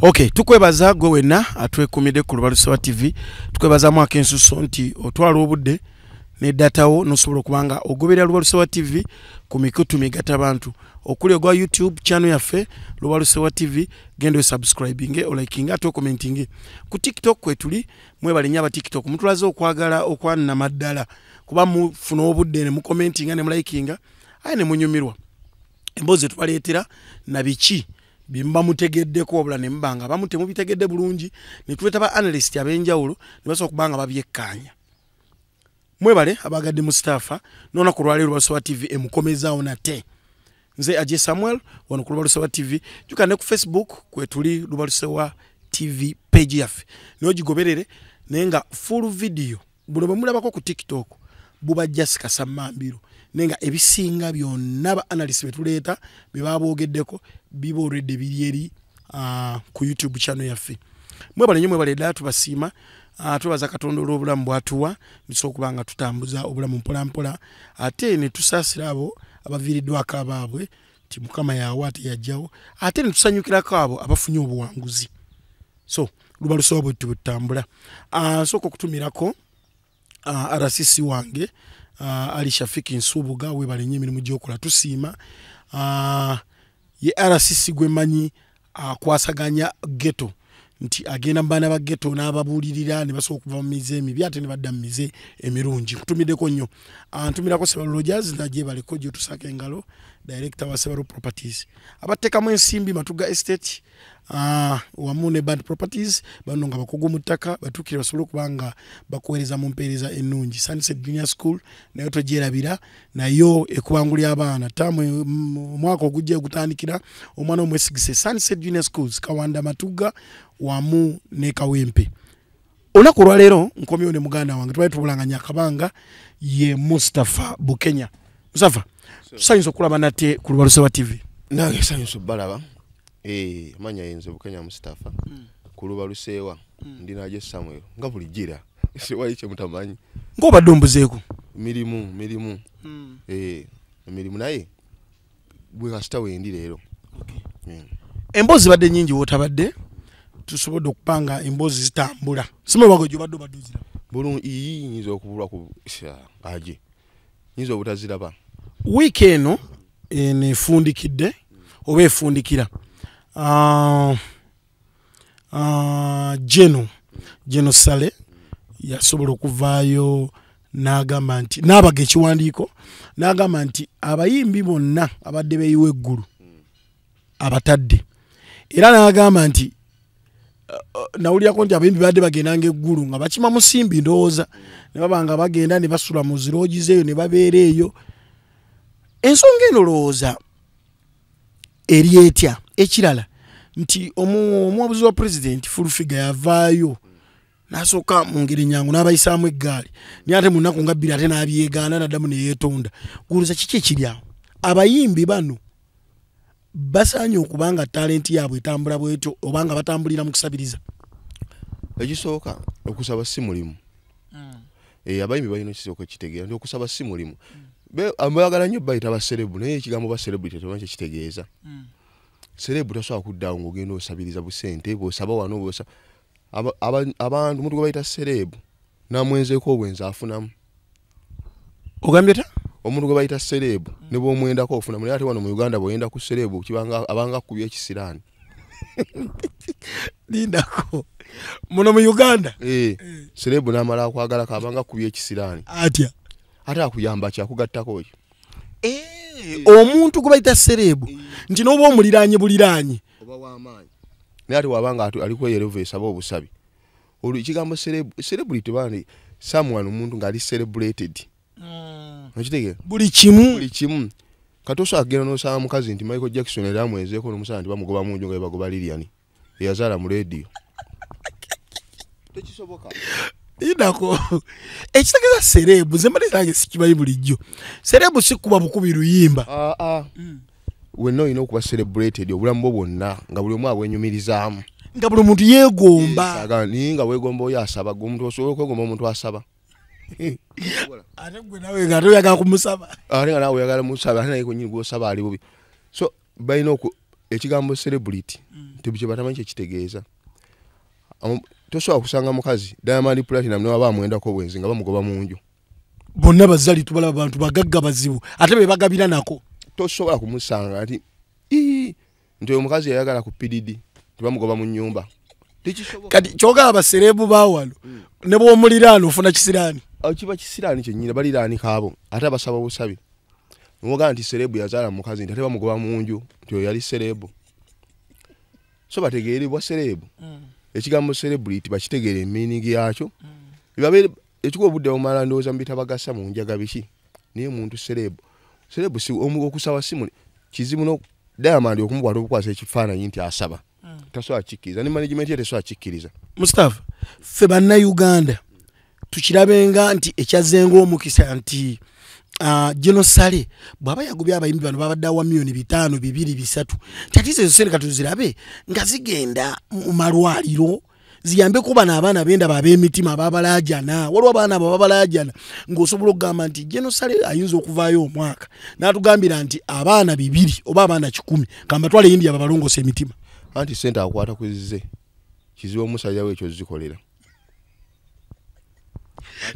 Okay, tukwebaza gwe wenna atwekumide ku Lubalusewa TV. Tukwebaza mwaka ensuso nti otwala obudde ne data wo nosobola kubanga ogoberera Lubalusewa TV ku mikutu migata abantu. Okuli ogwa YouTube channel yaffe Lubalusewa TV, gendo subscribing o liking ato commenting. Ku TikTok kwetuli mwebale nyaba TikTok mutulaze okwagala okwanna maddala kuba mufuna obudde ne mu commenting ne mu liking aye ne munyumirwa. Emboze tubaleetera na biki bimba mutegeddeko obula ne mbanga bamute mubitegedde bulungi ne tuleta ba analyst abenjawulo ne basobola kubanga babyekkanya. Mwebale abagadde mu staffa nona ku lwali Lubalusewa TV emukomezaawo nate. Nze Aje Samuel wano ku Lubalusewa TV. Juka ne ku Facebook kwetuli Lubalusewa TV page yaffe. Niyo gigoberere nenga full video buno bamulabako ku TikTok buba Jessica Samambiro. Nenga ebisinga byonna ba analyst betuleeta bebabogeddeko bibo already biri ku YouTube channel yaffe. Mwebale nyumwe bale datu basima tubaza Katonda olw'obulamu bwatuwa niso kubanga tutambuza obulamu mpola mpola ate ne tusasira abo abaviiriddwako abaabwe ti Mukama yawe ate yajjawo ate ne tusanyukirako abo abafunye obuwanguzi. So Lubalusewa bwe tutambula soko kutumirako RCC wange Ali Shafiki Nsubuga webale nnyo emirimu gy'okola tusiima ye RCC gwe manyi kwasaganya ghetto nti agenda mbana ba ghetto n'ababuulirira ne basobola okuva mu mize emibi ate ne badda mu mize emirungi. Kutumiddeko nnyo ntumirako Sebalo Rogers naje baleko gye tusaka engalo director wa Sebalo Properties abateekamu ensimbi Matuga Estate wamu ne Band Properties bano nga bakugu mu ttaka batukire basobole kubanga bakuweereza mu mpeereza ennungi. Sunset Junior School nayo togyerabira nayo ekubangulya abaana tamu mwaka ogujja gutandikira omwana omwesigise Sunset Junior Schools Kawanda Matuga wamu ne Kawempe. Olunaku lwaleero nkomyewo ne muganda wange twali tubulanganya akabanga ye Mustafa Bukenya. Mustafa tusanyusa okulaba nate ku Lubalusewa TV. Nange sanyusa balaba manya yenze Bukenya Mustafa ku Lubalusewa ndina Aje Samuel nga buli gira sewayi kye mutamanyi ng'obadde ombuzeeko mirimu mirimu naye bwe kasita wendi leero. Emboozi badde nnyingi wootabadde tusobodde okupanga emboozi zitambula sima bago gyo badde obaduzira bulungi nyinza okubulwa ku Aje nyinza obutaziraba wiiki eno nefundikidde oba efundikira Jeno Sale yasobola okuvaayo n'agamba nti n'abaga ekiwandiiko n'agamba nti abayimbi bonna abadde beeyiwa eggulu abatadde era n'agamba nti nawulirako nti abayimbi badde bagendanga eggulu nga bakima musimbi ndowooza ne babanga bagenda ne basula mu ziroogizi eyo ne babeera eyo. Ensonga eno lowooza eri etya ekirala nti omwabuzi wa president Fulufiga yavaayo n'asooka mu ngeri nyangu n'abayisaamu eggaali naye ate mu nnaku nga bbiri ate n'abyegaana n'addamu ne yeetonda. Guuluza kiki ekiri awo? Abayimbi bano basaanye okubanga talenti yaabwe etambula bwetyo obanga batambulira mu kusabiriza. Ekisooka okusaba si mulimu. Abayimbi balina ekisooka ekitegeera nti okusaba si mulimu. Ambayagala nnyo bayita baserebu naye ekigambo baserebu tetumanyi kitegeeza. Serebu tasobola kuddaawo ng'ogenda osabiriza busente bw'osaba wano bw'osaba abantu omuntu gwe bayita serebu n'amwenzeeko obwenzi afunamu. Ogambye ta? Omuntu gwe bayita serebu ne bw'omwendako ofunamu naye ate wano mu Uganda bw'oyenda ku serebu abanga akubye ekisiraani. Lindako muno mu Uganda serebu n'amala akwagalako abanga akubye ekisiraani atya ate akuyamba kyakugattako ekyo. Omuntu gwe bayita serebu nti n'oba omuliraanye buliraanye oba w'amaanyi naye ate wabanga alikweyereva esaba obusabi ekigambo celebrity bani someone omuntu ng'ali celebrated okitegeera buli kimu kati osobola kugenda n'osaba mukazi nti Michael Jackson era amwenzeeko n'omusala nti bamugoba mu nju nga bagoba Lilian eyazaala mu leediyo tekisoboka. Indako ekitegeeza serebu ze mbali zange sikimanyi bulijjo. Serebu si kuba bukubi luyimba wenna olina okuba celebrated obulamu bwo bwonna nga buli omu abwenyumirizaamu nga buli muntu yeegomba naye nga weegomba oyo asaba omuntu osobola okwegomba omuntu asaba ate gwe nawe nga toyagala kumusaba ate nga nawe oyagala musaba ate naye kwenyini gw'osaba ali bubi. So balina ekigambo celebrity tebuje batamanyi kitegeeza tosobola kusanga mukazi Diamond Platinum ne waba mwendako bwenzi nga bamugoba mu nju bonna bazali tubala abantu bagagga bazibu ate be bagabira nako tosobola kumusanga ati nti omukazi yayagala ku PDD tebamugoba mu nyumba kati kyoga abaserebu bawalo ne bw'omuliraano ofuna kisiraani kiba kisiraani kyennyini baliraani kaabo ate abasaba obusabi mwoga nti serebu yazaala mukazi nti ate bamugoba mu nju nti oyo yali serebu so bategeerebwa serebu ekigambo celebrity bakitegeere meaning yakyo bibabe ekikuwa obudde omala ndowooza mbitabagasa mu njaga biki niye muntu serebu si omu okusaba simu kizibu no Diamond okumukwata obukwasa ekifaananyi nti asaba tasobola kikkiriza ne management tesobola kikkiriza Mustafa ffe bannayuganda tukirabenga nti ekyazenga omukisa nti Genosale bwaba yagubya abayimbi bano babadde awa milioni 5 2 3 tatize zosere katuzirabe nga zigenda mu malwaliro ziyambe kuba n'abaana benda bab'emitima babalajana waliwo abaana babalajana ng'osobola okugamba nti Genosale ayinza okuvaayo omwaka n'atugambira nti abaana 2 oba abaana 10 kamba twale India babalongose emitima anti sente akwata kwizize kizibu omusajja we ekyo zikolera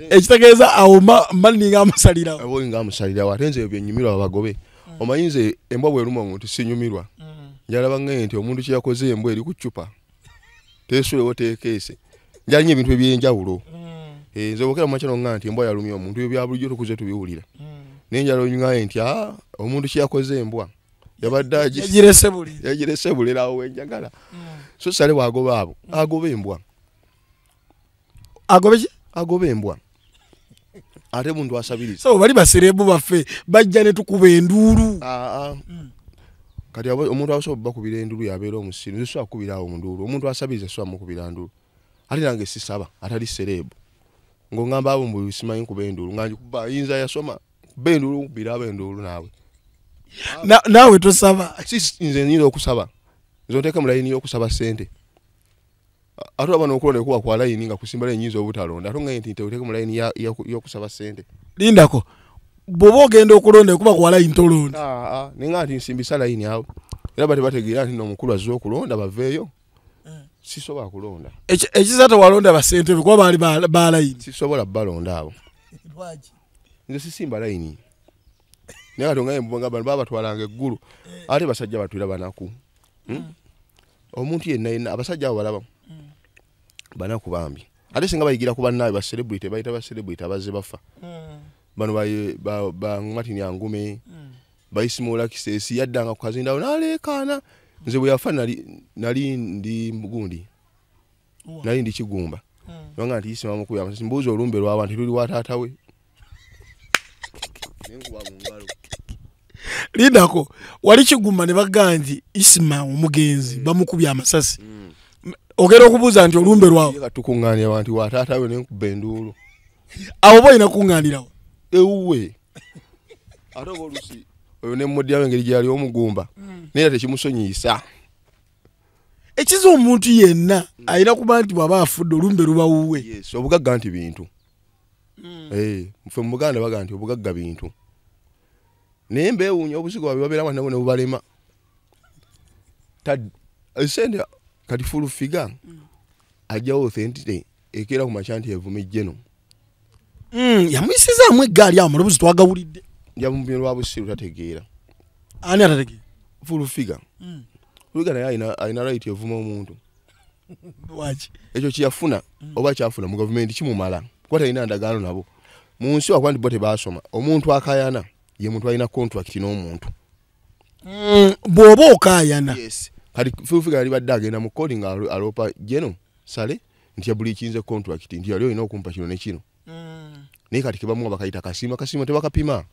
ekitegeeza awo maninga amusalirawo abo nga amusalirawo ate nze byennyumirwa abagobe omayinze embwa bweruma omuntu sinyumirwa njalaba ng'ente omuntu kyeyakoze embwa eri ku ccupa teesulewo teekeese njalinye ebintu ebyenjawulo nze bwokera mu makyalo nga nti embwa yalumya omuntu ebyo bya bulijjo tukuze tubiwulira naye njala ongaye nti omuntu kyeyakoze embwa yabadde yagirese bulirawo wenjagala so sale bwagoba abo agoba embwa agoba embwa ate muntu asabiriza so bali baserebu baffe bajja ne tukuba enduulu kati omuntu asobola bakubira enduulu yabeera omusiru nze sobola kubirawo mu nduulu omuntu asabiriza sobola mukubira nduulu ate nange sisaba atali serebu ng'ongamba abo mbu simanyi nkuba enduulu nga ngikuba ayinza yasoma kuba enduulu nkubira enduulu naawe tosaba nze nyinza okusaba nze onteeka mu layini y'okusaba ssente ate abana okulonda kuba kwa layini nga kusimba layini nyinza obutalonda ate nga nti oteeka mu layini y'okusaba ssente lindako bw'oba ogenda okulonda kuba kwa layini tolonda naye nga nti nsimbisa layini awo era bate bategeera nti n'omukulu azze okulonda baveeyo sisobola kulonda ekizate walonda basente kuba baali ba layini sisobola balonda abo nze sisimba layini naye kati ongaye mbonga bano babatwalanga eggulu ate basajja batwira banaku omuntu yenna abasajja abo balaba banaku bambi ate singa bayigira ku bannaabwe baselebrity bayita baselebrity abazze bafa bano Martin Yangume bayisimula Kisesi yaddanga ku kazindawo n'aleekaana nze bwe yafa nali ndi Mugundi nali ndi Kigumba nanga nti yisima mukubi amasasi mbuuza olumbe lw'abantu luli wa taata we lindako wali Kigumba ne baganji isima omugenzi bamukubya amasasi ogera okubuuza nti olumbe lwawo katukuŋŋaanira abantu wa taata we nenkuba enduulu abo boyina kuŋŋaanirawo ewuwe ate oba olusi oyo ne mmodyawo engeri gyali omugumba naye tekimusonyiisa ekiza omuntu yenna ayina kuba nti bw'aba afudde olumbe luba wuwe obugagga nti bintu ffe mu Buganda baga nti obugagga bintu naye mbeewuunya obusigo babwe babeera nabo ne bubalema esente kati full figure ajjawo authenticity ekeera ku makya nti evuma ejjeno yamuyisizaamu eggaali awo mulabuzi twagawulidde yamumye lwa busiru tategeera ani atategeera full figure luga naye ayina right evuma omuntu waki ekyo kyeyafuna oba kyafuna mu gavumenti kimumala kuba talina ndagaano nabo mu nsi wakuba nti bo tebaasoma omuntu akayana ye muntu alina contract n'omuntu bw'oba okayana kati full figure yali badde agenda mu kodi nga alopa jeno sale nti yabuliikinze contract nti yali olina okumpa kino ne kino naye kati kebamuwa bakayita akasiimo tebakapima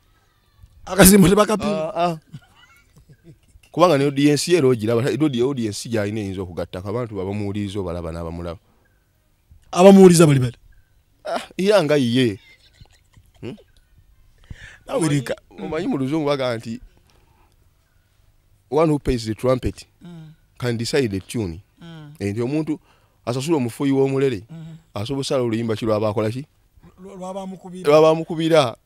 kubanga ne audience ye logiraba audience gyalina eyinza okugattako abantu babamuwuliriza obalaba n'abamulaba abamuwuliza bali bali era nga yiye omanyi mu luzungu baga nti one who pays the trumpet can decide the tune nti omuntu asasula omufuuyi w'omulere asobola osala oluyimba ki lwaba akola ki lwaba amukubira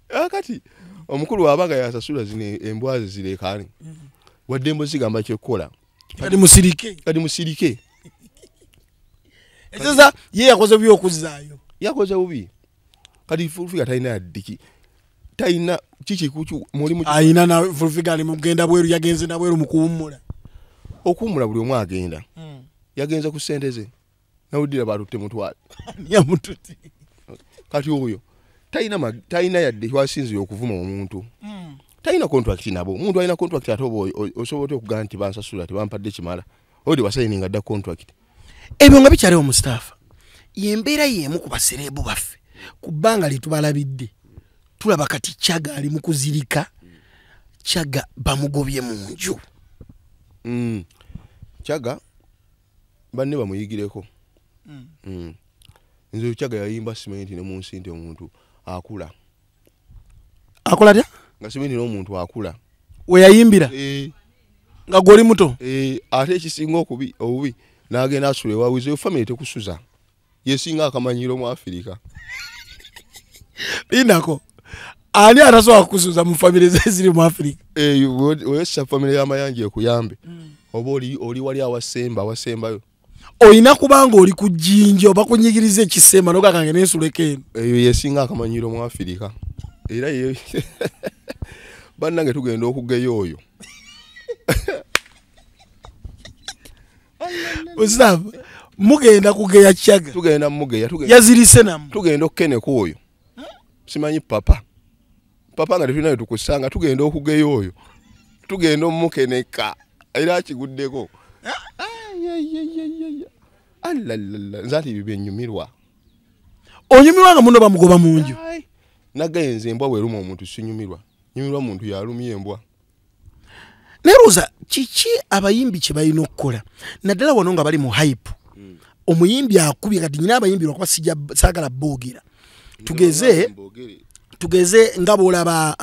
akati omukulu wabaga yasasula zine embwazi zilekani wadde mbo zigamba kyekola kadi musirike sasa ye yakoze byo okuzaayo yakoze bubi kadi fulfiga taina adiki taina chichi kuchu mulimu aina na fulfiga ali mugenda bweru yagenze na bweru mukuwumula okumula buli omwe agenda yagenza ku sente ze nawudira balutte mutwale ya mututi kati oyo taina yadde wasinzira okuvuma omuntu taina contract nabo omuntu alina contract atobo osobola okugamba nti bansasula tebampadde kimala odi wasayininga dda contract ebyo nga bikyaliwo mu staffa yembeera yemu ku baserebu baffe ku bbanga lyetubalabidde tulaba kati Kyaga ali mu kuzirika Kyaga bamugobye mu nju Kyaga banne bamuyigireko nze Kyaga yayimba simenti ne mu nsinte omuntu akula akola nga simenti n'omuntu akula we yayimbira nga goli muto ate ekisinga obubi n'agenda asula ewawize family tekusuza yesinga akamanyiro mu Afrika linako ani atasobola kusuza mu family zeziri mu Afrika oyesa family y'amayanja ekuyambe oba oli wali awasembayo oyina kubanga oli ku jjinja oba kunyigiriza ekisemba nogakange n'ensuleko eno eyo yesinga akamanyiro mu Afrika era ye bannange tugenda okugeyo oyo Mustafa mugenda kugeya Kyaga tugenda mugeya yazirise namu tugenda okkeneko oyo simanyi papa nga tetulinayo tukusanga tugenda okugeya oyo tugenda omukeneka era akiguddeko nzati bibye nyumirwa onyumirwa nga muno bamugoba mu nju nagayenze embwa bweruma omuntu sinyumirwa nyumirwa muntu yalumya embwa neruza kiki abayimbi kye balina okukola naddala wano nga bali mu hype omuyimbi akubye kati nyina abayimbi lwakuba saagala boogera tugeze nga bwolaba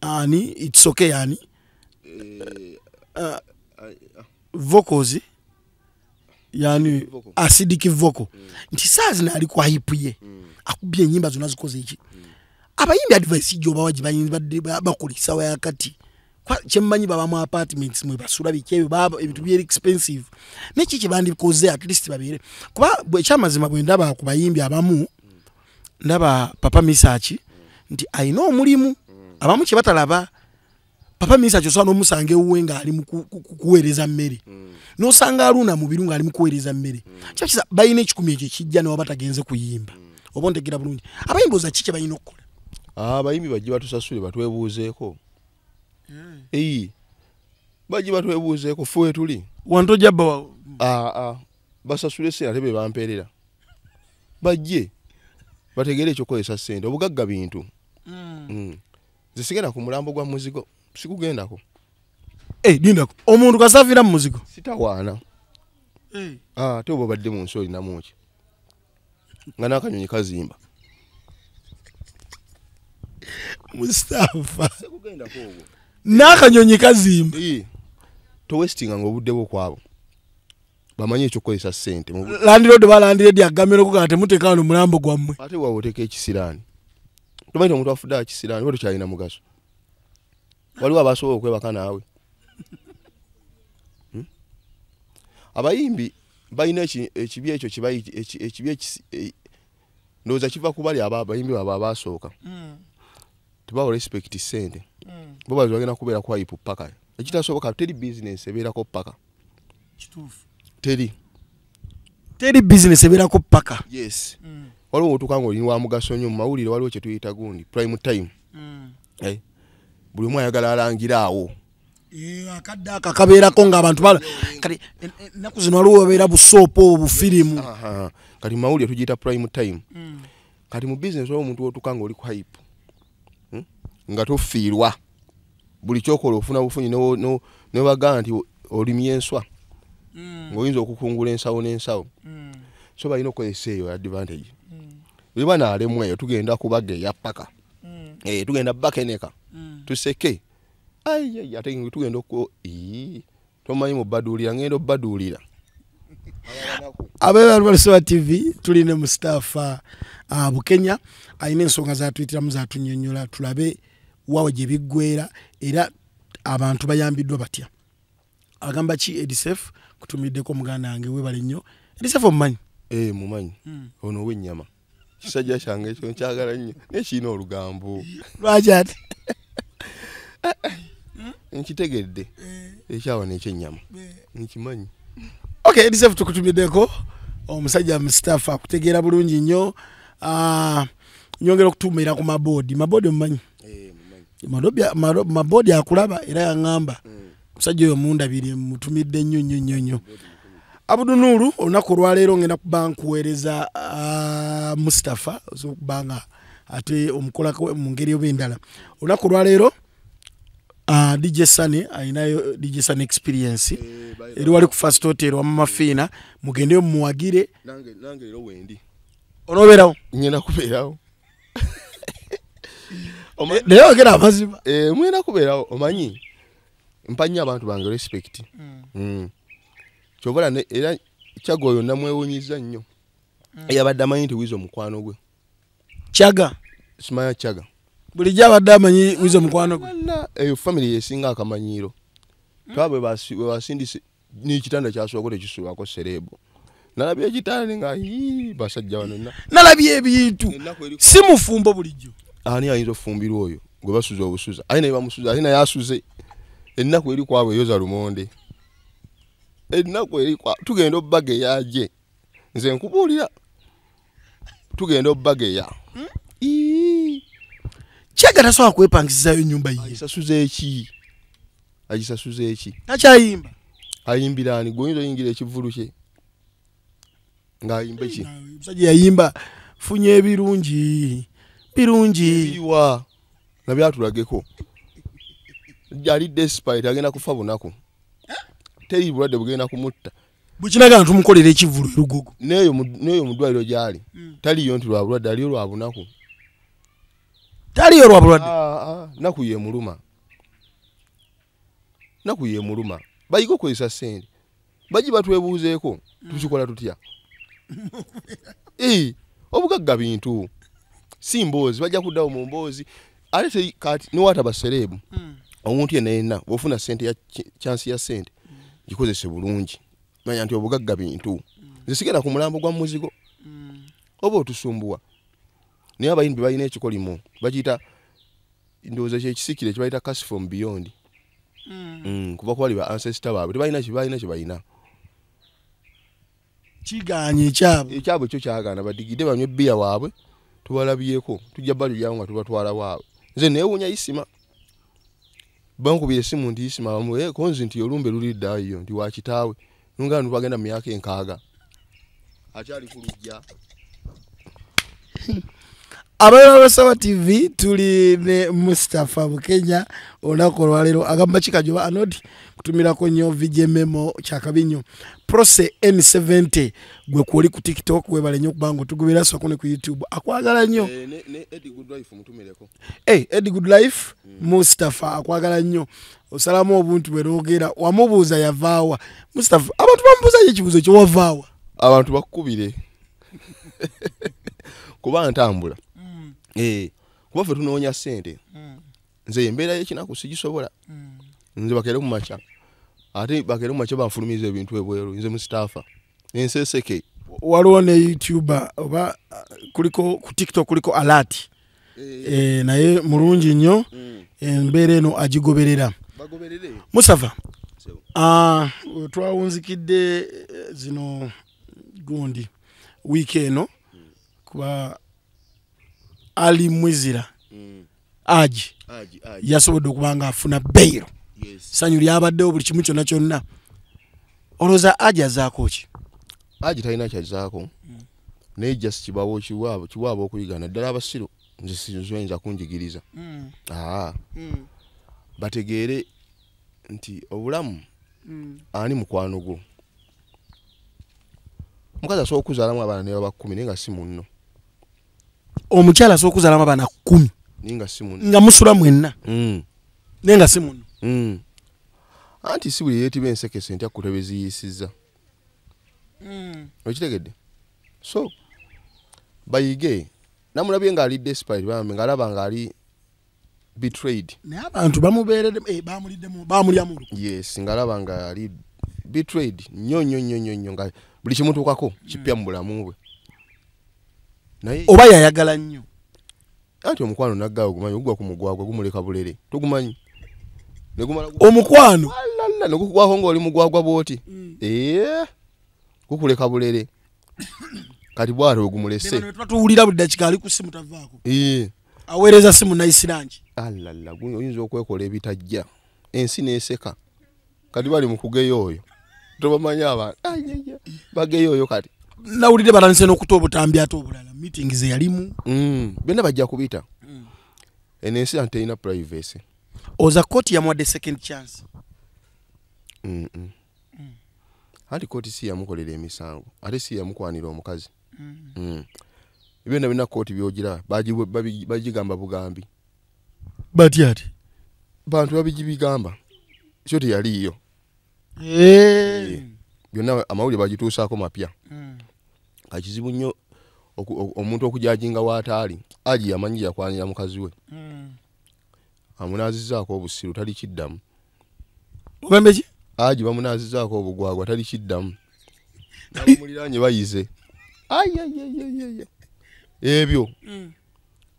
ani it's okay ani vocals yani acidic vocal nti sazina ali kwa hype ye akubye enyimba zonna zikoze iki abayimbi advice joba wajibayimbi bakolisa wakati kyemmanyi baba mu apartments mwe basula bikebe baba ebitu bye expensive neki kibandi koze at least babere kuba bwe kyamazima bwe ndaba ku bayimbi abamu ndaba Papa Misachi nti ayina omulimu abamu kye batalaba Papa Misachi so n'omusange uwenga ali mu kuweereza mmere n'osanga aluna mu birunga ali mu kuweereza mmere kyakisa bayina ekikumi ekyo kijja ne wabatagenze kuyimba obontegera bulungi abayimboza kiki bayina okukola abayimbi bajje batusasule batwebuuzeeko bajje batwebuuzeeko fuwe tuli wanto jabba basasule sente ate be bampeerera bajje bategere ekyokozesa ssente obugagga bintu zisigenda ku mulambo gwa muzigo sikugendako lindako omuntu kasafira mu muzigo sitawaana ate oba badde mu nsi olinamu ki nga n'akanyonyi kazimba Mustafa n'akanyonyi kazimba towestinga ng'obudde bwo kwabo bamanyi ekyokozesa ssente landirodo balandiredde agamiro kugate mutekano mulambo gwammwe ate wawoteka ekisiraani tomanyi omuntu afudde akisiraani bwe tukyalina mugaso waliwo abasobola okwebaka naawe abayimbi balina ekibi ekyo ndowooza kiva ku bali abayimbi baabwe abaasooka tebawa respect ssente bo bazi bagenda kubeera ku hype paka ekitasoboka teri business ebeerako paka teri business ebeerako paka yes waliwo otukanga olini wa mugaso nnyo mu mawulire waliwo kye tuyita gundi prime time buli omu ayagala alangira awo akadde akabeerako ng'abantu kati ennaku zino waliwo babeera busoopo obufirimu kati mu mawulire tugiyita prime time kati mu business waliwo omuntu wotukanga oli ku hype nga tofiirwa buli kyokola ofuna bufunyi ne bagamba nti olimye enswa ng'oyinza okukungula ensawo n'ensawo so balina okukozesa eyo advantage bwe naalemu eyo tugenda kubageya paka tugenda bakeneka tuseke ate tugenda tomanyi mubaduulira ngenda obbaduulira abeera Lubalusoba TV tuline Mustafa Bukenya ayina ensonga zatuyitiramu zatunyonyola tulabe wawe gye biggwera era abantu bayambiddwa batya. Agamba ki Edisef kutumiddeko muganda wange webale nnyo. Edisef omumanyi? Mumanyi. Ono w'ennyama. Kisajja kyange ekyo nkyagala nnyo. Nekiina olugambo. Lwaki ati? Nkitegedde. Ekyawa n'ekyennyama. Nkimanyi. Okay, Edisef tukutumiddeko. Omusajja Mustafa akutegeera bulungi nnyo. Nyongera okutuumira ku maboodi. Maboodi omumanyi? Maboodi akulaba era yaŋŋamba. Musajja oyo mundabire mutumidde nnyo. Abudu Nuru olunaku olwaleero ngenda kuba nkuweereza Mustafa okubanga ate omukolako mu ngeri oba endala. Olunaku olwaleero DJ Sunny ayinayo DJ Sunny experience eri wali ku First Hotel wa Mafiina mugendeyo muwagire. Nange leero wendi. Onobeerawo? Ngenda kubeerawo. Leero ogera amazima. Mwenda kubeerawo omanyi mpanya abantu bange respect. Chobola era Kyaga oyo namwewunyiza nnyo. Yabadde amanyi nti Wizo mukwano gwe. Kyaga? Simaya Kyaga. Bulijjo abadde amanyi Wizo mukwano gwe. Eyo family yesinga akamanyiiro. Twabwe basindise n'ekitanda kyasooka tekisuulako serebo. Nalabye ekitanda nga basajja wano. Nalabye ebintu. Si mufumbo bulijjo. Ani ayinza ofumbirwa oyo gwe basuza obusuza. Ayina bamusuza, ayina yasuze. Ennaku eri kwabwe yoza lumonde. Ennaku eri kwa tugenda obbage yaje. Nze nkubuulira. Tugenda obbage ya. Kyaga tasobola kwepangisizayo ennyumba ye. Agisasuza eki. Takyayimba. Ayimbira ani goyinza oyingira ekivulu kye. Ng'ayimba ki? Musajja yayimba funye ebirungi. Biwa. Nabyatulageko. Jali despite agenda kufa bunaku. Teri bulwadde bugenda kumutta. Bukinaga ntumukolera ekivulu erugogo. Neyo mudwaliro gyali. Taliyo nti lwa bulwadde aliyo lwa bunaku. Taliyo lwa bulwadde. Naku ye muluma. Bayigo kwesa sente. Baji batwebuuzeeko tukikola tutya. Obugagga bintu. Si mboozi bajja kuddawo mu mboozi. Ate kati niwata baserebu. Omuntu yenna ofuna sente ya chance ya sente. Gikozese bulungi. Manya nti obugagga bintu. Nze sigenda ku mulambo gwa muzigo. Oba otusumbuwa. Niyo abayimbi balina ekikolimo. Bagiyita ndowooza kyekisikire kye bayita Cash from Beyond. Kuba kwali ba ancestor baabwe tebalina kye balina. Kiganye ekyabwe kyo kyagaana badigide banywe bbiya waabwe tubalabyeko tujja bali lyawo nga tubatwala waabwe. Nze neewuunya Isima. Bankubira esimu nti Isima bamwe konzi nti olumbe luliddayo nti wa kitaawe nunga nubagenda mu myaka 6 akyali kulujja. Abayo Sawa TV tuli ne Mustafa Bukenya olunaku olwaleero agamba kikajoba anodi kutumirako nnyo VJ Memo kyakabinyo Prose N70 gwe kwoli ku TikTok webale nnyo kubanga tugubira soko ne ku YouTube akwagala nnyo. Ne Eddie Good Life mutumireko. Eddie Good Life Mustafa akwagala nnyo osalamu obuntu bwerogera wamubuuza yavaawa. Mustafa abantu bamubuuza ekibuzo kyo wavaawa. Abantu bakubire kuba ntambula. Kuba ffe tunoonya sente. Nze embeera y'ekinaku sigisobola. Nze bakere mu macha. Ate bakere mu macha banfulumiza ebintu ebweru. Nze Mustafa. Enseseke. Waliwo ne YouTuber oba kuliko ku TikTok kuliko alert. Naye mulungi nnyo. Embeera eno agigoberera. Bagoberere. Mustafa. Twawunzikidde zino gundi weekend kuba Ali Mwizira Aji yasobodde okubanga afuna bail. Sanyu lyabaddewo buli kimu kyonna kyonna. Oloza Aji azaako ki? Aji talina kyazaako. Naye just kibawo kiwaabo okuyigana ddala abasiru nze sinzwenza kunjigiriza. Bategeere nti obulamu ani mukwano gwo. Mukazi asobola okuzaalamu abaana ne baba 10 naye nga si munno. Omukyala asobola okuzaalamu abaana 10 ninga si munno. Nga musula mwenna. Naye nga si munno. Anti si buli yeetiba ensekese ntya kutebe ziyisizza. Okitegedde? So bayige namulabye ng'ali despite bambe ng'alaba ng'ali betrayed. Naye abantu bamubeerere bamuliddemu bamulyamu. Yes, ngalaba nga ali betrayed nnyo nga buli kimutuukako kipya mu bulamu bwe. Naye oba yayagala nnyo. Ati omukwano naggaawo gumanyi ogwa ku mugwagwa gumuleka bulere. Tugumanyi. Ne gumala omukwano. Alala ne gukwaho ng'oli mugwagwa bwoti. Kukuleka bulere. Kati bwaro ogumulese. Tuwulira buli dakika ali ku simu tavaako. Aweereza simu nayisirangi. Alala oyinza okwekola ebitajja. Ensi neeseka. Kati bali mu kugeyo oyo. Tobamanya abantu. Bageyo oyo kati. Nawulidde balanse n'okuta obutambi ate obulala. Meeting ze yalimu. Bena bajja kubita. Ensi ante ina privacy. Oza koti yamuwadde second chance. Hali koti si yamukolera emisango. Ate si yamukwanira omukazi. Byonna bina koti byogira bagigamba bugambi. Bati ati. Bantu babigibigamba. Kyo teyaliyo. Byonna amawulire bagituusaako mapya. Kakizibu nnyo omuntu okujajinga w'ataali aji yamanyi yakwanira mukazi we. Amunaazizaako obusiru tali kiddamu. Ogambe ki? Aji bamunaazizaako obugwagwa tali kiddamu. Namuliraanye bayize. Ebyo.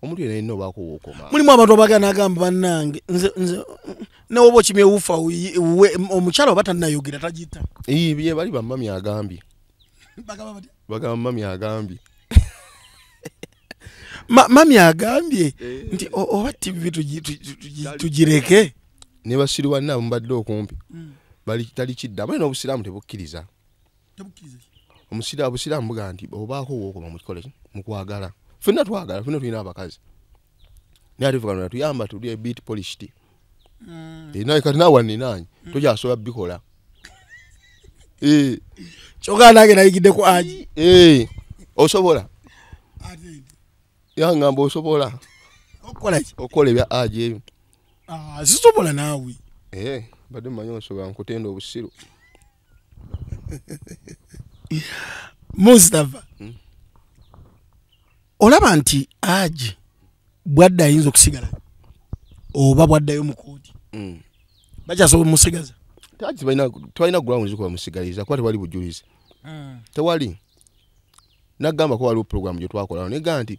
Omuntu yenna obaako wookoma. Mulimu abantu abagana agamba bannange nze ne obo kimye ufa omukyala oba tannayogera tagita. Bye bali bamami agambye. Bagamba mami agambye. Mami agambye nti oba TV tugireke. Ne basirwa nabo mbadde okumpi. Bali tali kidda. Bali n'obusiraamu tebukkiriza. Obusiraamu buga nti obaako wookoma mu kikole mu kwagala. Ffenna twagala, ffenna tulina abakazi. Naye ate tuvuga tuyamba tuli bit polished. Naye kati naawe ninaanyi tokyasobola bikola. Kyogera nange nayigidde ku aji. Osobola. Yangamba osobola. Okola ki? Okola ebya aji ebyo. Sisobola naawe. Badde mmanyi osobola nkutenda obusiru. Mustafa. Olaba nti aji bwadde ayinza okusigala oba bwaddayo mu kooti. Bakyasobola musigaza. Aji tewalina grounds zikuba musigaliza kuba tewali bujulizi. Tewali. Nagamba ko waliwo program gye twakola negamba nti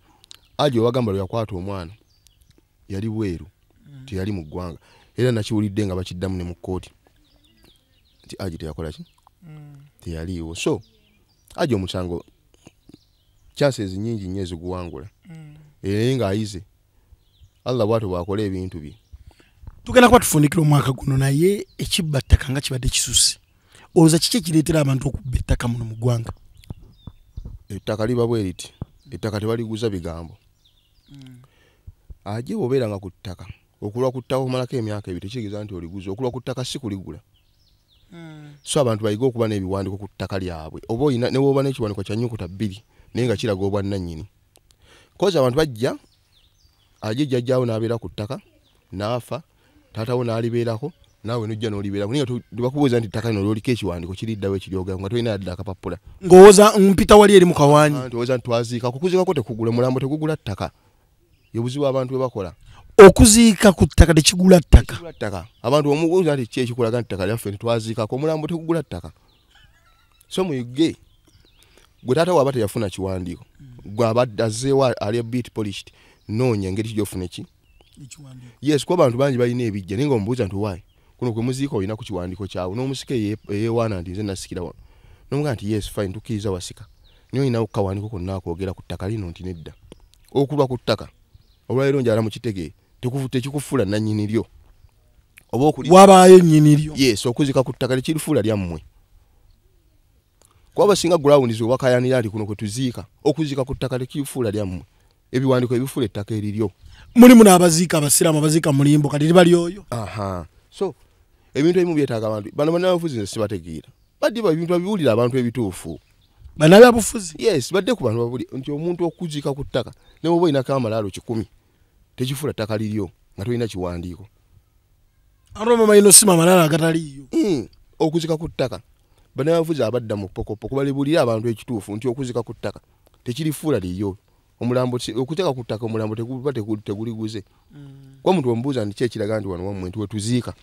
aji obagamba lwe yakwata omwana yali bweru teyali mu ggwanga era nakiwulidde nga bakiddamu ne mu kooti nti aji teyakola ki teyaliiwo. So aji omusango chances nyingi nnyo eziguwangula nga ayize Allah bw'atyo bw'akola ebintu bye. Tugenda kuba tufundikira omwaka guno naye ekibba ttaka nga kibadde kisusse. Olowooza kiki ekireetera abantu okubba ettaka muno mu ggwanga? Ettaka liba bwe liti. Ettaka tebaliguza bigambo. Aje obeera nga ku ttaka. Okulwa ku ttaka omalako emyaka ebiri tekitegeeza nti oliguza. Okulwa ku ttaka si kuligula. So abantu bayiga okuba n'ebiwandiiko ku ttaka lyabwe. Oba olina ne woba n'ekiwandiiko kya nnyukuta 2 naye nga kiraga obwannannyini. Kozi abantu bajja aje jjajjaawo n'abeera ku ttaka n'afa taatawo n'alibeerako naawe nojja n'olibeerako naye tebakubuuza nti ttaka lino lyoliko ekiwandiiko kiriddawo ekiryogayo nga tolina yadde akapapula. Ngowooza mpita wali eri mu kawaanyi. Ndowooza nti twaziika kukuziikako tekugula mulambo tegugula ttaka. Yobuzibu abantu bwe bakola. Okuziika ku ttaka tekigula ttaka. Abantu omubuuza nti ki ekikulaga nti ttaka lyaffe twaziikako omulambo tegugula ttaka. So muyige gwe taata waba teyafuna kiwandiiko gwe abadde azzeewo ali bit polished noonya engeri kijofuna ki. Yes kuba abantu bangi balina ebijja naye ng'omubuuza nti waayi kuno kwe muziika olina ku kiwandiiko kyawe n'omusika eyeewaana nti nze nasikira wano n'omugaa nti yes fine tukkiriza wasika naye olinawo ku kawandiiko konna akwogera ku ttaka lino nti nedda okulwa ku ttaka olwaleero njala mu kitege tekikufuula nannyini lyo oba okuli wabaayo nnyini lyo. Yes okuzika ku ttaka tekirifuula lyammwe kuba basinga grounds wakayanira nti kuno kwe tuziika okuziika ku ttaka tekirifuula lyammwe ebiwandiiko ebifuula ettaka eriryo. Mulimu n'abaziika abasiraamu abaziika mulimbo kati libali oyo. So ebintu ebimu byetaaga abantu bano bannabyabufuzi nze sibategeera badde ebintu babiwulira abantu ebituufu. Bannabyabufuzi? Yes badde ku bantu babuli nti omuntu okuziika ku ttaka ne bw'oba olinako amalaalo 100 tekifuula ttaka liryo nga tolina kiwandiiko. Ate mama ino sima amalaalo agataliiyo. Okuzika ku ttaka bannabyabufuzi abadda mu pokopo kuba libuulira abantu ekituufu nti okuzika ku ttaka tekirifuula liryo omulambo okuteeka ku ttaka omulambo teguliguze kwa muntu ombuuza nti kyekiraga nti wano wammwe nti wetuziika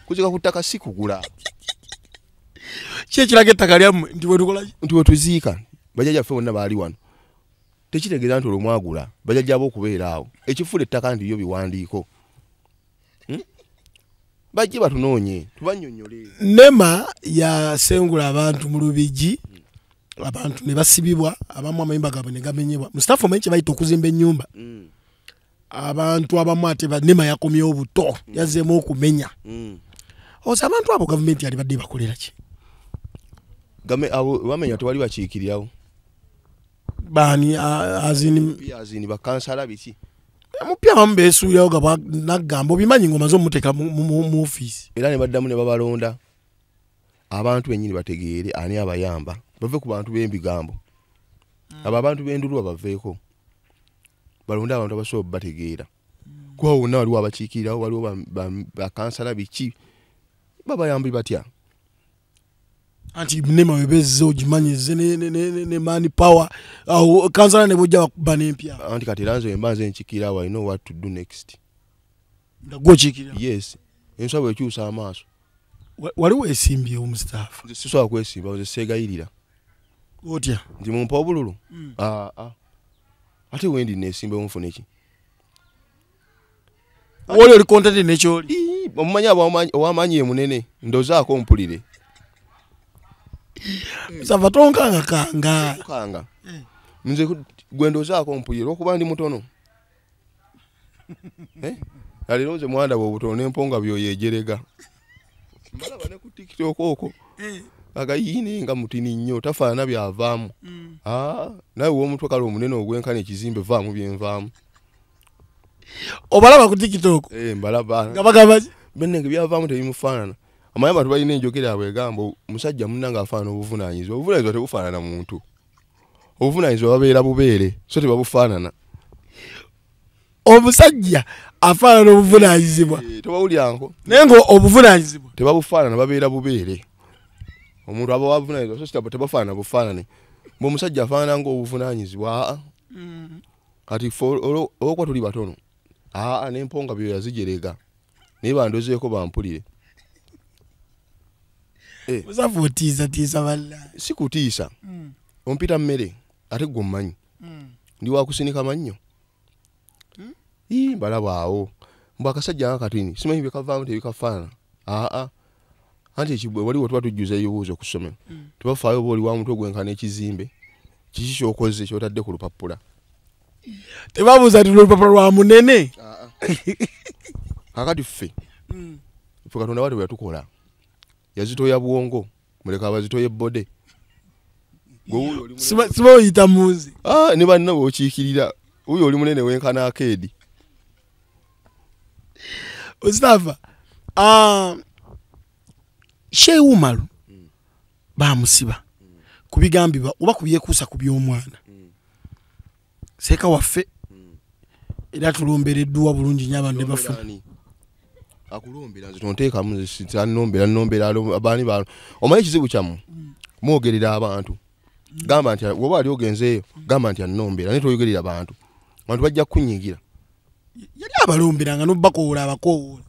kuziika ku ttaka si kugula kyekiraga ettaka lyammwe nti wetukolaki nti wetuziika bajjajjaffe bonna baali wano tekitegeeza nti olwo mwagula bajjajjaba okubeera awo ekifuula ettaka nti yo biwandiiko bajje batunoonye tubannyonnyole. Nema yasengula abantu mu Lubigi abantu ne basibibwa abamu amayumba gaabwe ne gamenyebwa Mustafa omanyi kye bayita okuzimba ennyumba abantu abamu ate Nema yakomyewo buto yazzeemu okumenya oza abantu abo gavumenti yali badde bakolera ki bamenya tewali bakiikirirawo baani azini bakansala biki mupya abamu beesuulirawo gaba nagamba obimanyi ng'omaze omuteeka mu ofiisi era ne baddamu ne babalonda abantu bennyini bategeere ani abayamba bave ku bantu b'embigambo abo abantu b'endulwa baveeko balonde abantu abasobola bategeera kuba wonna waliwo abakiikirirawo waliwo bakansala biki babayambi batya anti Nema webezze ogimanyize ne mani power awo kansala ne bojja bakuba n'empya anti kati eranze embanze nkikirawo I know what to do next ndagwo kikira yes enswa ekyusa amaaso waliwo esimbyewo Mustafa nze sisobola kwesimba nze seegayirira otya nti mumpa obululu ate wendi neesimbewo nfune ki woli oli kontente nekyoli omumanyi ow'amaanyi ye munene ndozaako mpulire Mustafa tonkanga kanga nze gwe ndozaako mpulire olwokuba ndi mutono aliro nze mwandaba obutono n'emponga byoyejerega mbalaba ne ku TikTok okwo agayine nga mutini nnyo tafaana byavaamu nawe w'omutwe kale omunene ogwenkana ekizimbe vaamu byenvaamu obalaba ku TikTok mbalaba nga bagamba bennenge byavaamu tebimufaanana amanyi abantu balina enjogera yabwe egamba omusajja munna ng'afaanana obuvunaanyizibwa obuvunaanyizibwa tebufaanana muntu obuvunaanyizibwa babeera bubeere so tebabufaanana omusajja afaanana obuvunaanyizibwa tebawulyanko naye nga obuvunaanyizibwa tebabufaanana babeera bubeere omuntu aba wabuvunaanyizibwa so sitabo tebafaanana bufaanane bw'omusajja afaanana ng'obuvunaanyizibwa kati olw'okuba tuli batono n'emponga byo yazijerega naye bandozeeko bampulire Mustafa otiisa balla si kutiisa ompita mmere ate gwe mmanyi ndi wakusinika mannyo mbalaba awo mbw akasajja nga katini simanyi byekavaamu tebikafaana anti ekibwe waliwo tuba tujjuza ebibuuzo ku ssomero tebafaayo oba oli wa mutwe gwenkana ekizimbe kiki kyokoze kyotadde ku lupapula tebabuuza ti lupapula lwa munene kakati ffe Katonda bw'atyo bwe yatukola yazitoya bwongo muleka abazitoye bode siba oyita munzi ne banna bw'okiikirira oyo oli munene wenkana akeedi Mustafa Sheikh Umaru bamusiba kubigambibwa oba kubyekuusa ku by'omwana seeka waffe era tulombereddwa bulungi nnyo abantu ne bafuna akulombera nze tonteekamu sanombera abaani baano omanyi ekizibu kyammwe mwogerera abantu gamba nti woba ali ogenzeeyo gamba nti anombera naye toyogerera abantu bajja kukunyigira yali abalomberanga n'obbakoowola abakoowola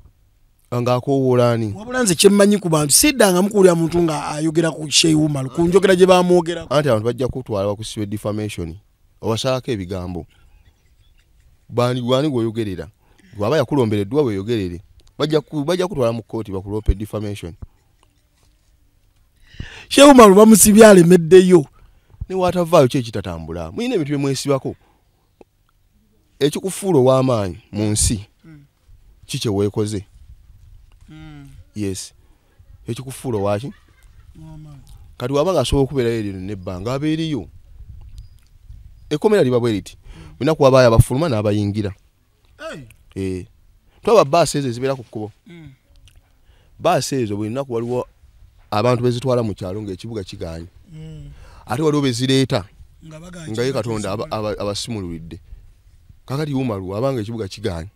ng'akoowoola ani wabula nze kyemmanyi ku bantu siddanga mukuwulira muntu nga ayogera ku Sheikh Umaru ku njogera gye bamwogerako anti abantu bajja kutwala bakusiba defamation obasalako ebigambo bani gwoyogerera bw'aba yakulombereddwa weeyogerere bajja kutwala mu kkooti bakulope defamation Sheikh Umaru bamusibye alemeddeyo ne watavaayo ki ekitatambula mulina ebintu bye mwesibako ekikufuula ow'amaanyi mu nsi kikye weekoze yes ekikufuula waki kati waba nga asobola okubeerayo eryo nebbanga abeeriyo ekkomera liba bwe riti lunaku wabaayo abafuluma n'abayingira twaba baasi ezo ezibeera ku kkubo baasi ezo buli lunaku waliwo abantu bezitwala mu kyalo ng'ekibuga kiganye ate waliwo bezireeta nga ye Katonda abasimululidde kakati Umaru abanga ekibuga kiganye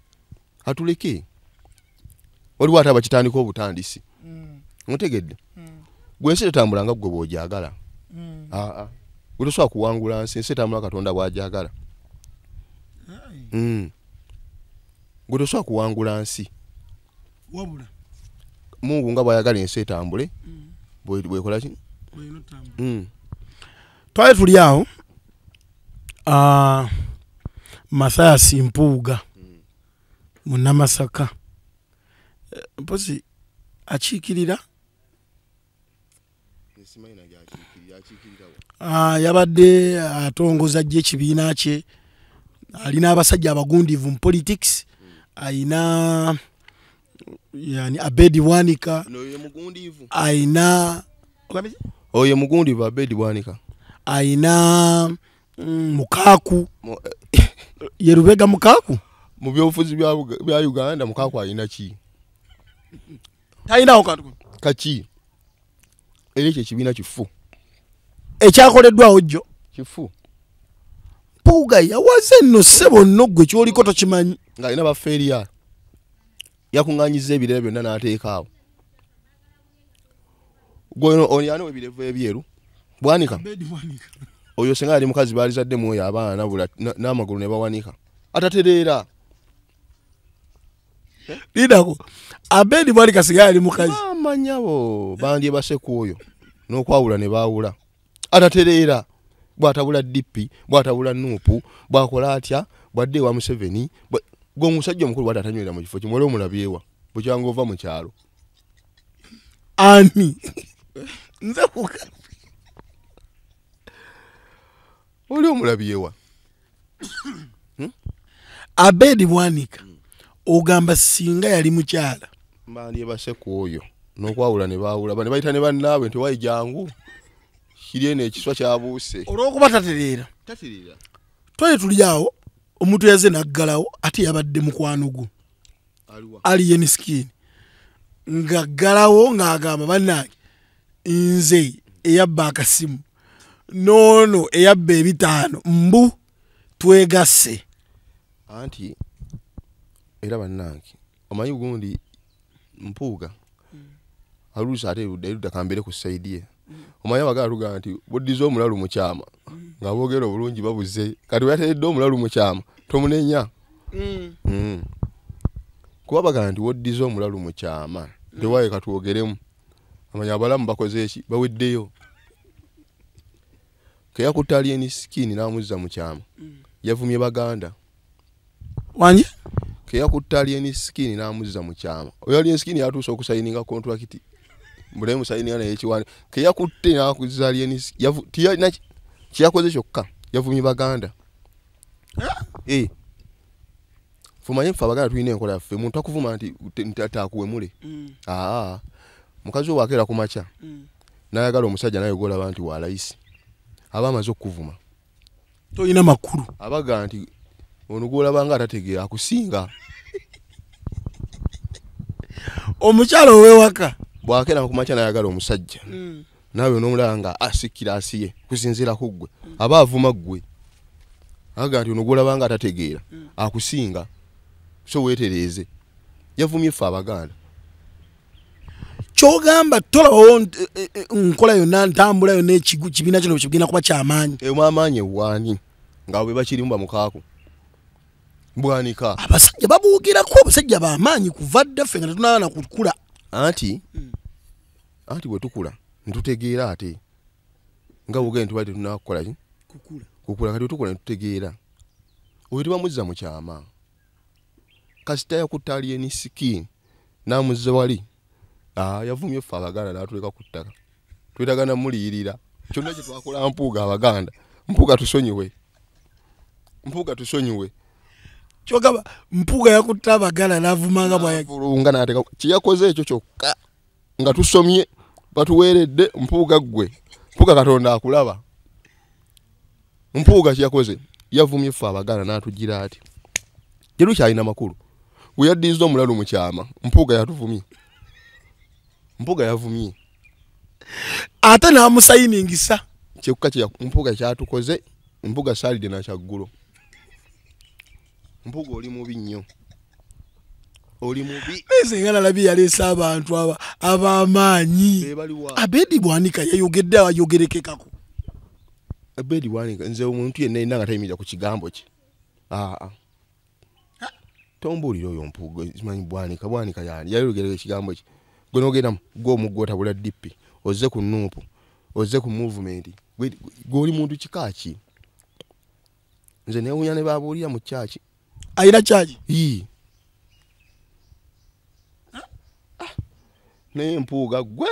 atuleke waliwo ate abakitandika obutandisi mutegedde gwe ensi tetambula nga ggwe bw'ojagala gwe tosobola kuwangula nsi etambula Katonda bw'ajagala gwe tosobola kuwangula nsi wabula Mungu nga bw'ayagala ensi etambule bwekola ki twali tuli awo Mathias Mpuuga Munnamasaka mpozi akiikirira yabadde atongoza gye ekibiina kye alina abasajja abagundiivu mu politics ayina yani Abedi Bwanika ayina oyo mugundiivu Abedi Bwanika ayina Mukaaku ye Lubega Mukaaku mu byobufuzi bya Uganda Mukaaku ayina ki tayinawo kantu kaki era ekyo ekibiina kifu ekyakoleddwawo jjo kifu Mpuuga yawaze nno ssebo nno gwe kyoliko tokimanyi ng'alina bafeeriya yakuŋŋaanyiza ebirere byonna n'ateekaawo gwe ono yani ebirevu ebyeru Bwanika oyo senga ali mukazi baalizadde mwoyo abaana nabula n'amagulu ne bawanika atatereera lidako Abedi Bwanika singa ali mukazi amanyabo bandye baseku oyo n'okwawula ne baawula atatereera bwatabula DP bwatabula Nuupu bwakola atya bwadde wa Museveni gwe omusajja omukulu bw'ati atanywera mu kifo kimwele omulabyewa bukyanga ova mu kyalo ani nze kuka oli omulabyewa Abedi Bwanika ogamba singa yali mukyala bandye baseku oyo n'okwawula ne baawula bane bayita ne bannaabwe nti wayi jangu kiriene ekiswa kyabuuse olw'okuba tatereera twali tuli awo omuntu yaze naggalawo ate yabadde mukwano gwo ali Yeniskini ng'aggalawo ng'agamba bannange nze eyabba akasimu noono eyabba ebitaano mbu twegasse anti era bannange omanyi gundi Mpuuga aluusa ate erudda kambere ku saidi ye omanyi abagala tugaa nti buddiza omulalu mu kyama nga boogera obulungi babuze kati weyateredde omulalu mu kyama tomunenya kuba bagala nti woddiza omulalu mu kyama tewaye katwogeremu amanya abalamu bakoze eki baweddeyo keyakutta Yeniskini n'amuzza mu kyama yavumye Baganda wanyi keyakutta Yeniskini n'amuzza mu kyama oyo Yeniskini yatuuse okusayininga kontrakiti mbule musayininga naye ekiwani keyakutte n'akuzza Yeniskini kiyakoze kyokka yavumye Baganda fumanye ffe Abaganda tulina enkola yaffe muntu akuvuma nti takuwemule mukazi wo bwakeera ku makya n'ayagala omusajja naye golaba nti wa layisi aba amaze okuvuma toyina makulu abaga nti ono gwolabanga atategeera akusinga omukyala ow'ewaka bwakeera ku makya n'ayagala omusajja nawe n'omulaba nga asikira asiye kusinziira ku ggwe aba avuma ggwe aga nti ono gwolabanga atategeera akusinga so weetereeze yavumye ffe Abaganda kyogamba tolabawo nkola yonna ntambula yonna ekibiina kino kigenda kuba kyamaanyi amaanyi ewaani nga bwe bakirimu Bamukaaku Bwanika abasajja babuugirako abasajja bamaanyi kuva dda ffe nga tetunaana kukula anti bwe tukula ntutegeera ate nga bugende tuba tetunakukola ki kukula kati tukula ntutegeera oyo tebamuzza mu kyama kasita yakutta Yeniskini n'amuzza wali yavumye ffe Abaganda n'atuleka ku ttaka twetagana muliyirira kyonna kye twakola Mpuuga Abaganda Mpuuga tusonyiwe kyogamba Mpuuga yakutta Abaganda n'avumanga bwayavulunga n'ateka kyeyakoze ekyo kyokka nga tusomye batuweeredde Mpuuga ggwe Mpuuga Katonda akulaba Mpuuga kyeyakoze yavumye ffe Abaganda n'atugira ati jeru kyalina makulu we yaddiza omulalu mu kyama Mpuuga yatuvumye Mpuuga yavumye ate n'amusayiningisa kyekka Mpuuga kyatukoze Mpuuga saalidde nakyaggulo Mpuuga oli mubi nnyo oli mubi nze nalabi yaleese abantu ab'amaanyi Abedi Bwanika yayogedde ayogerekekako Abedi Bwanika nze omuntu yenna yenna nga tayimirira ku kigambo kye tombulira oyo mpugo simanyi bwanika yani yayogera ekigambo ki gwe nogenda go mugota bula dipi ozze ku nupu ozze ku movement goli muntu kikaki nze newunya ne babuulira mu chachi ayina chachi ne mpuga gwe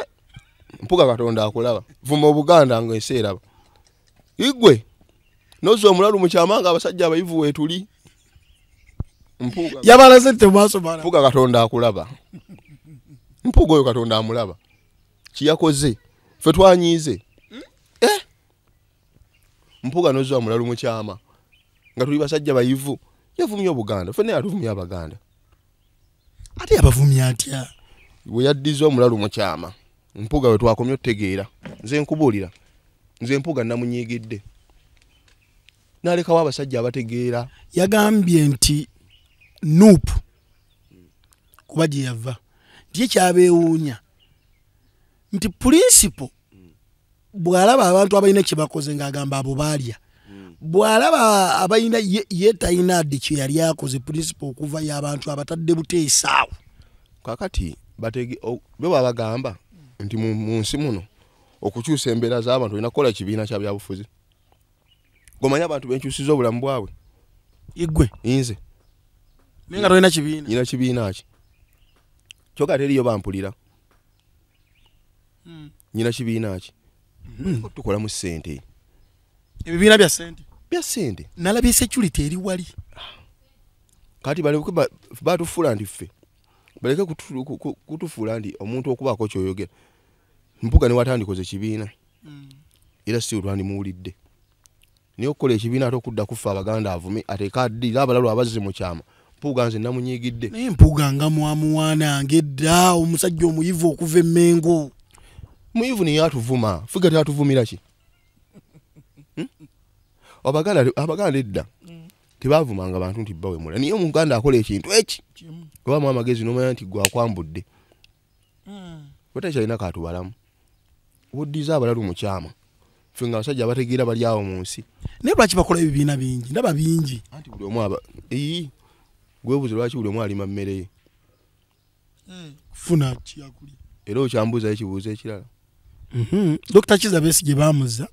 mpuga Katonda akulaba vuma obuganda ngo eseeraba igwe nozo omulalu mu kyamanga abasajja abayivu wetuli mpuga yabala sente maso bana mpuga Katonda akulaba mpuga oyo Katonda amulaba kiyakoze fe twanyize mpuga nozo omulalu mu kyama nga tuli basajja bayivu yavumya obuganda fe ne atuvumya abaganda ate yabavumya atya we yaddiza omulalu mu kyama mpuga we twakomyo tegeera nze nkubulira nze mpuga namunyigidde naleka wa basajja abategeera yagambye nti nup kuba gye yava ndiye kyabeewuunya nti principal bw'alaba abantu abalina kye bakoze ng'agamba abo baalya bw'alaba abalina ye talina adde kye yali akoze principal okuva y'abantu abatadde buteesaawo kakati be babagamba nti mu nsi muno okukyusa embeera z'abantu olina kukola kibiina kya byabufuzi gomanya abantu benkyusiza obulamu bwabwe igwe inze nenga tolina kibiina ina kibiina ki kyoka teriyo bampulira nyina kibiina ki tukola mu ssente ebibiina bya ssente nalabye security eri wali kati baleke batufula nti ffe baleke kutufula nti omuntu okubaako kyoyogera mpuga ne watandikoze kibiina era si olwandi muwulidde niyo okukola ekibiina ate okudda kufa abaganda avume ateeka addira abalalu abazze mu kyama mpuga nze namunyiigidde naye mpuga nga mwamuwaana ngedda omusajja omuyivu okuva emmengo muyivu niye atuvuma figa teatuvumira ki abaganda edda tebavumanga abantu nti bawemula niye omuganda akola ekintu eki obamu amagezi nomanya nti gwakwambudde watakyalina katubalamu woddiza abalalu mu kyama ffe nga abasajja abategeera bali awo mu nsi naye lwaki bakola ebibiina bingi ndaba bingi anti buli omu gwebuuze lwaki buli omu alima mmere ye kufuna kyakulya era okyambuuzayo ekibuuzo ekirala Dr. Kizza Besigye baamuza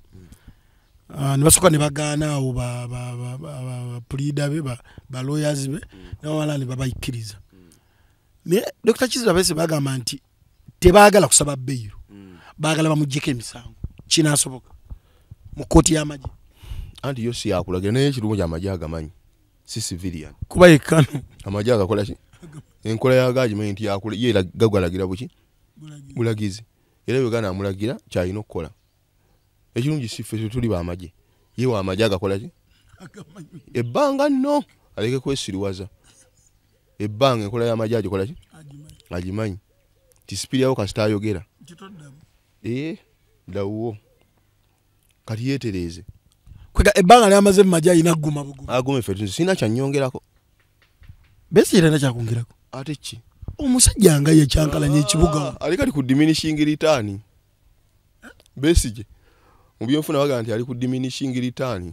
ne basooka ne bagaana awo pulida be ba lawyers be n'abawala ne babayikkiriza naye Dr. Kizza Besigye bagamba nti tebaagala kusaba bbeeyo baagala bamuggyeko emisango kinaasoboka mu kkooti y'amagye anti yo si yakulagira naye ekirumu ky'amagye agamanyi si civilian kuba yekkano amagye agakola ki enkola yagagimanyi nti ye gagwalagira buki bulagizi era Uganda amulagira kyalina okukola ekirungi si ffe tuli bamagye ye wamagye agakola ki ebbanga nno aleke kwesiriwaza ebbanga enkola y'amagye agikola ki agimanyi tisipiryawo kasita ayogera dawuwo kati yeetereeze kwega ebbanga lyamaze mu magye alina kuguma buguma agume ffe sina kyanyongerako Besigye talina kyakwongerako ate ki omusajja nga ye kyankalanya ekibuga ali kati ku diminishing return Besigye mu byenfuna bagamba nti ali ku diminishing return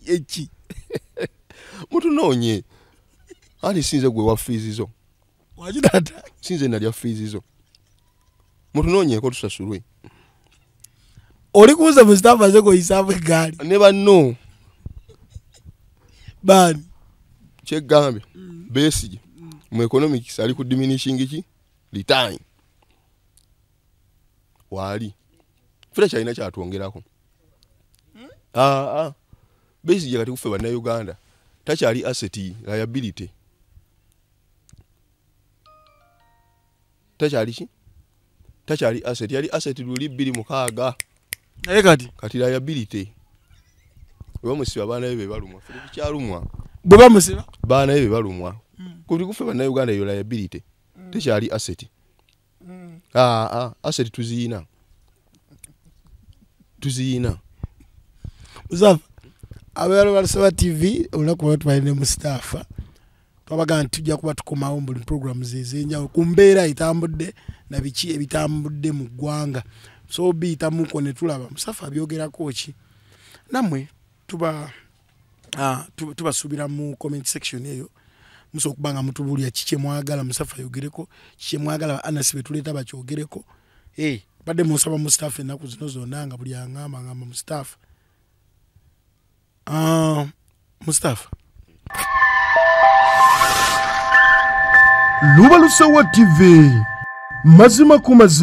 eki mutunoonye anti sinze gwe wa fees zo wajidata sinze nalya fees zo mutunoonyeeko tusasulwe oli kuuza mu staff azeko isaafu egaali ne banno bani kyegambye Besigye mu economics ali ku diminishing ki return wali funa kyalina kyatwongerako Besigye kati kufe bannayuganda takyali asset liability takyali ki takyali asset yali asset luli 26 naye kati liability bwe musiba baana be balumwa ffe kyalumwa bwe bamusiba baana be balumwa kuli kufe bannayuganda yo liability takyali asset asset tuziyina Muzafa abaalo balusaba TV olunaku lwa twalina mu staff twabaga nti tujja kuba tukomawo buli programs ezenjawulo ku mbeera etambudde na biki ebitambudde mu ggwanga so biyitamuko ne tulaba Musafa abyogerako ki nammwe tubasuubira mu comment section eyo muso kubanga mutubulya kiche mwagala Mustafa yogereko kiche mwagala Anasi betuleta bakyogereko badde musaba Mustafa enaku zino zonna nga buli angamba Mustafa Mustafa Lubalusewa TV mazima ku mazima